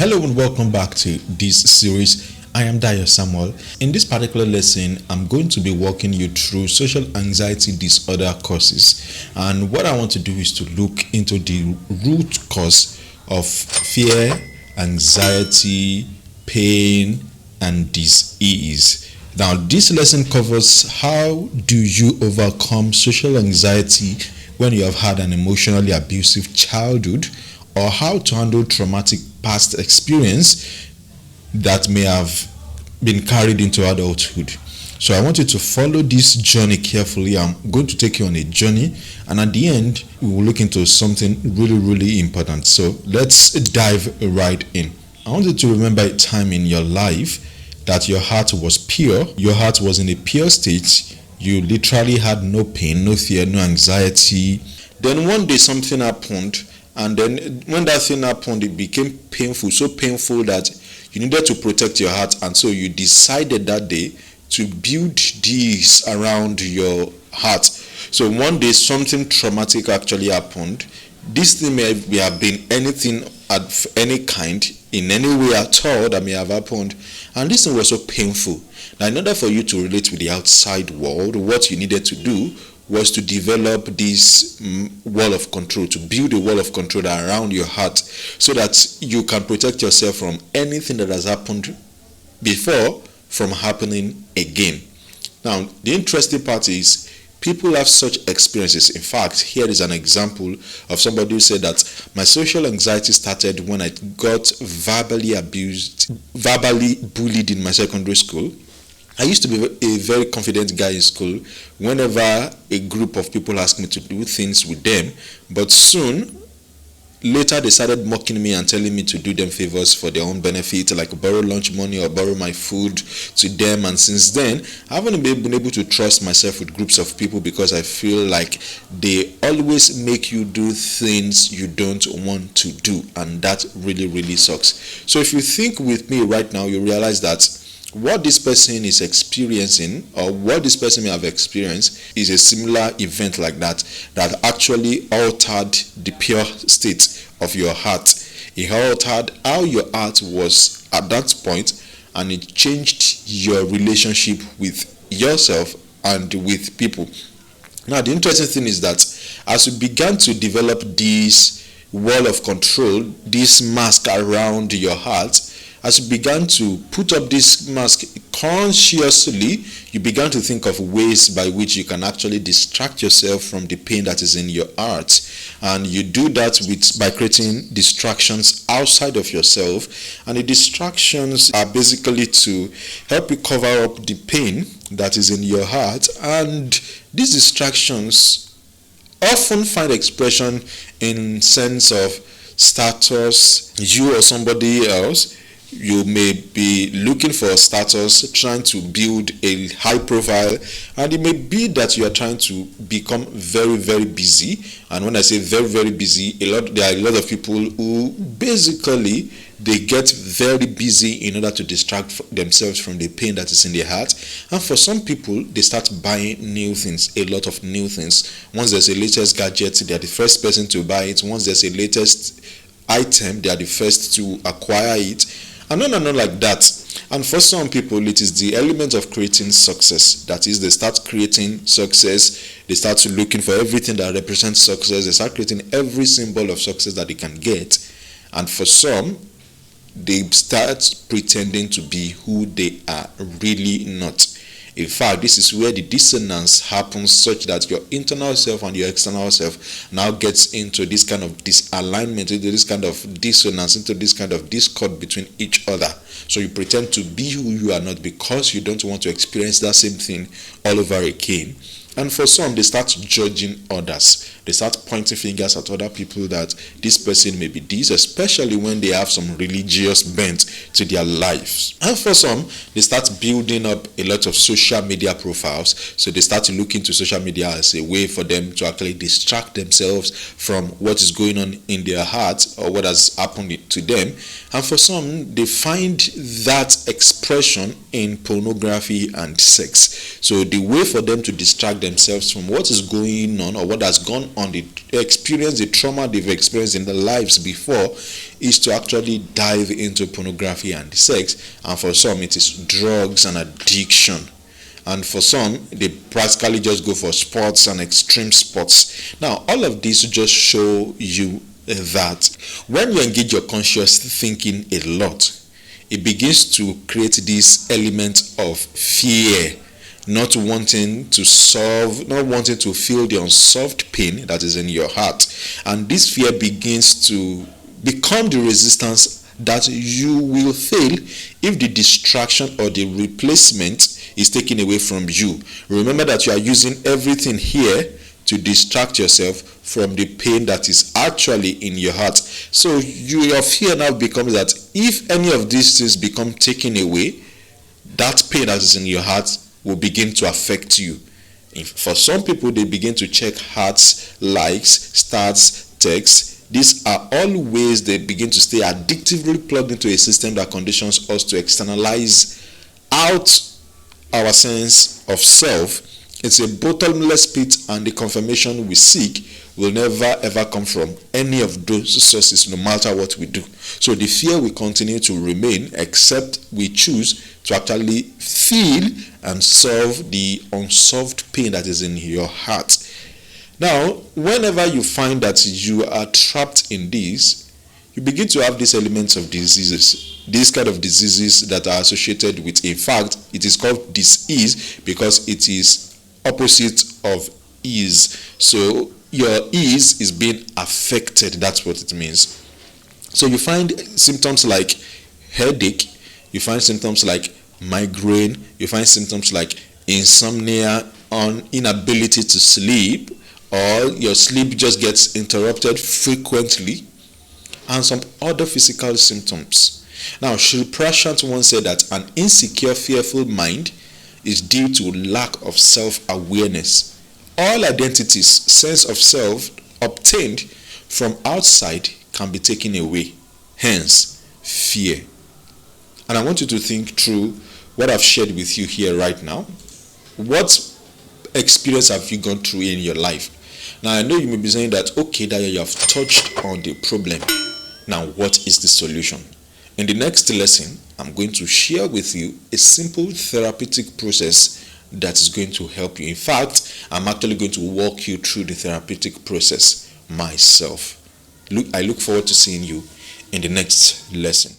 Hello and welcome back to this series. I am Dayo Samuel. In this particular lesson, I'm going to be walking you through social anxiety disorder causes. And what I want to do is to look into the root cause of fear, anxiety, pain, and disease. Now, this lesson covers how do you overcome social anxiety when you have had an emotionally abusive childhood, or how to handle traumatic past experience that may have been carried into adulthood. So I want you to follow this journey carefully. I'm going to take you on a journey, and at the end we will look into something really important. So let's dive right in. I want you to remember a time in your life that your heart was pure, your heart was in a pure state. You literally had no pain, no fear, no anxiety. Then one day something happened, and then when that thing happened, it became painful, so painful that you needed to protect your heart. And so you decided that day to build this around your heart. So one day something traumatic actually happened. This thing may have been anything of any kind, in any way at all, that may have happened. And this thing was so painful. Now, in order for you to relate with the outside world, what you needed to do was to develop this wall of control, to build a wall of control around your heart so that you can protect yourself from anything that has happened before from happening again. Now, the interesting part is people have such experiences. In fact, here is an example of somebody who said that my social anxiety started when I got verbally bullied in my secondary school. I used to be a very confident guy in school whenever a group of people asked me to do things with them. But later they started mocking me and telling me to do them favors for their own benefit, like borrow lunch money or borrow my food to them. And since then, I haven't been able to trust myself with groups of people because I feel like they always make you do things you don't want to do. And that really sucks. So if you think with me right now, you realize that what this person is experiencing, or what this person may have experienced, is a similar event like that actually altered the pure state of your heart. It altered how your heart was at that point, and it changed your relationship with yourself and with people. Now, the interesting thing is that as you began to develop this wall of control, this mask around your heart, as you began to put up this mask consciously, you began to think of ways by which you can actually distract yourself from the pain that is in your heart. And you do that by creating distractions outside of yourself. And the distractions are basically to help you cover up the pain that is in your heart. And these distractions often find expression in sense of status. You or somebody else, you may be looking for status, trying to build a high profile, and it may be that you are trying to become very busy. And when I say very busy, there are a lot of people who basically they get very busy in order to distract themselves from the pain that is in their heart. And for some people, they start buying new things, a lot of new things. Once there's a latest gadget, they are the first person to buy it. Once there's a latest item, they are the first to acquire it. And on like that. And for some people, it is the element of creating success. That is, they start creating success. They start looking for everything that represents success. They start creating every symbol of success that they can get. And for some, they start pretending to be who they are really not. In fact, this is where the dissonance happens, such that your internal self and your external self now gets into this kind of disalignment, into this kind of dissonance, into this kind of discord between each other. So you pretend to be who you are not because you don't want to experience that same thing all over again. And for some, they start judging others. They start pointing fingers at other people that this person may be this, especially when they have some religious bent to their lives. And for some, they start building up a lot of social media profiles. So they start to look into social media as a way for them to actually distract themselves from what is going on in their hearts or what has happened to them. And for some, they find that expression in pornography and sex. So the way for them to distract themselves from what is going on or what has gone on, the experience, the trauma they've experienced in their lives before, is to actually dive into pornography and sex, and for some it is drugs and addiction, and for some they practically just go for sports and extreme sports. Now all of these just show you that when you engage your conscious thinking a lot, it begins to create this element of fear, not wanting to solve, not wanting to feel the unsolved pain that is in your heart. And this fear begins to become the resistance that you will fail if the distraction or the replacement is taken away from you. Remember that you are using everything here to distract yourself from the pain that is actually in your heart. So your fear now becomes that if any of these things become taken away, that pain that is in your heart will begin to affect you. For some people, they begin to check hearts, likes, stats, texts. These are all ways they begin to stay addictively plugged into a system that conditions us to externalize out our sense of self. It's a bottomless pit, and the confirmation we seek will never ever come from any of those sources, no matter what we do. So the fear will continue to remain, except we choose to actually feel and solve the unsolved pain that is in your heart. Now, whenever you find that you are trapped in this, you begin to have these elements of diseases. These kind of diseases that are associated with, in fact, it is called disease because it is opposite of ease. So your ease is being affected. That's what it means. So you find symptoms like headache, you find symptoms like migraine, you find symptoms like insomnia, inability to sleep, or your sleep just gets interrupted frequently, and some other physical symptoms. Now, Sri Prashant once said that an insecure, fearful mind is due to lack of self-awareness. All identities, sense of self obtained from outside can be taken away. Hence, fear. And I want you to think through what I've shared with you here right now. What experience have you gone through in your life? Now, I know you may be saying that, okay, Dayo, you have touched on the problem. Now, what is the solution? In the next lesson, I'm going to share with you a simple therapeutic process that is going to help you. In fact, I'm actually going to walk you through the therapeutic process myself. I look forward to seeing you in the next lesson.